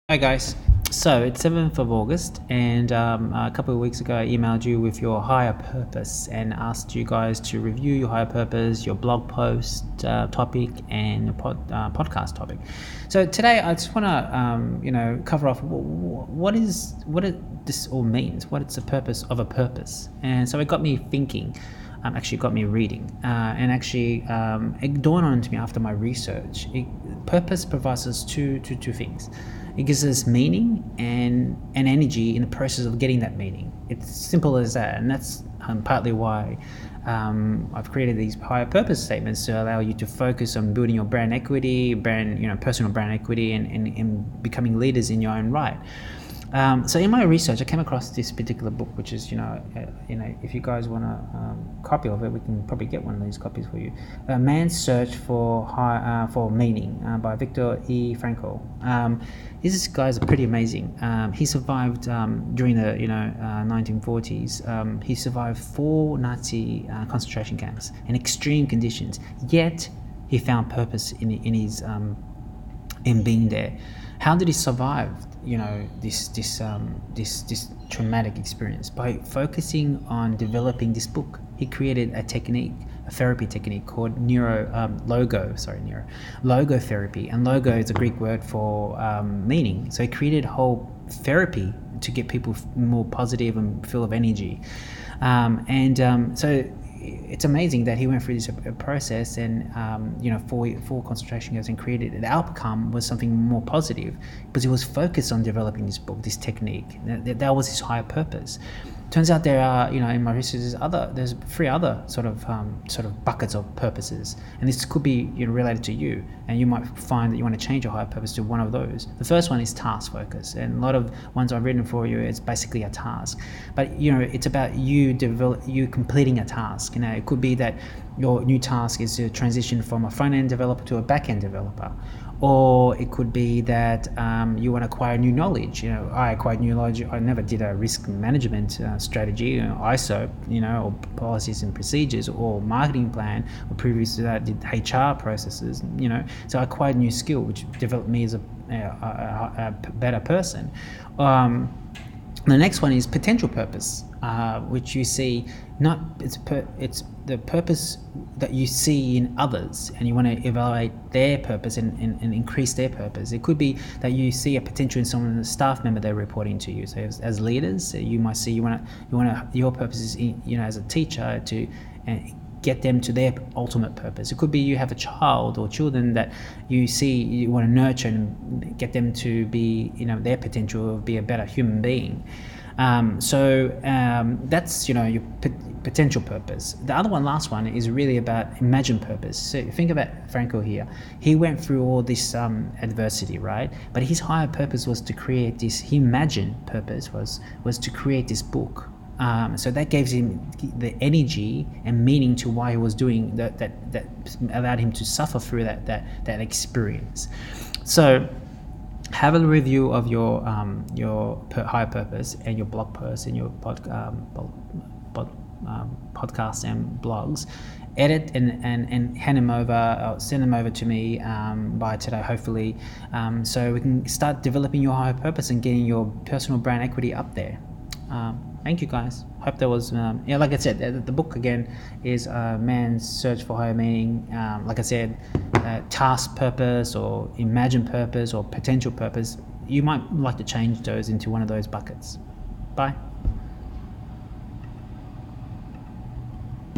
Hi guys, so it's 7th of August and a couple of weeks ago I emailed you with your higher purpose and asked you guys to review your higher purpose, your blog post topic and podcast topic. So today I just want to cover off what this all means, what is the purpose of a purpose. And so it got me thinking. Actually got me reading and actually it dawned on to me after my research. Purpose provides us two things. It gives us meaning and energy in the process of getting that meaning. It's simple as that, and that's partly why I've created these higher purpose statements to allow you to focus on building your brand equity, personal brand equity, and becoming leaders in your own right. So in my research, I came across this particular book, which is, if you guys want a copy of it, we can probably get one of these copies for you. A Man's Search for Meaning by Viktor E Frankl. This guy's pretty amazing. He survived during the 1940s. He survived 4 Nazi concentration camps in extreme conditions. Yet he found purpose in being there. How did he survive this traumatic experience? By focusing on developing this book. He created a therapy technique called logotherapy, and logo is a Greek word for meaning. So he created whole therapy to get people more positive and full of energy, so it's amazing that he went through this process and four concentration camps and created the outcome was something more positive because he was focused on developing this book, this technique. That was his higher purpose. Turns out there are, in my research, there's 3 other sort of buckets of purposes, and this could be related to you, and you might find that you want to change your higher purpose to one of those. The first one is task focus, and a lot of ones I've written for you, it's basically a task, but it's about you completing a task. It could be that your new task is to transition from a front-end developer to a back-end developer. Or it could be that you want to acquire new knowledge. I acquired new knowledge. I never did a risk management strategy, ISO, or policies and procedures, or marketing plan. Or previous to that, did HR processes. So I acquired new skill, which developed me as a better person. The next one is potential purpose, which you see it's the purpose that you see in others, and you want to evaluate their purpose and increase their purpose. It could be that you see a potential in someone, a staff member they're reporting to you. So as leaders, you might see your purpose is as a teacher to get them to their ultimate purpose. It could be you have a child or children that you see you want to nurture and get them to be their potential, be a better human being. That's your potential purpose. The other one, last one, is really about imagined purpose. So think about Frankl here. He went through all this adversity, right? But his higher purpose was to create this. He imagined purpose was to create this book. So that gave him the energy and meaning to why he was doing that allowed him to suffer through that experience. So have a review of your higher purpose and your blog posts and your podcasts and blogs. Edit and hand them over, send them over to me by today, hopefully, so we can start developing your higher purpose and getting your personal brand equity up there. Thank you guys. Hope that was like I said, the book again is Man's Search for Higher Meaning. Like I said, task purpose or imagined purpose or potential purpose. You might like to change those into one of those buckets. Bye.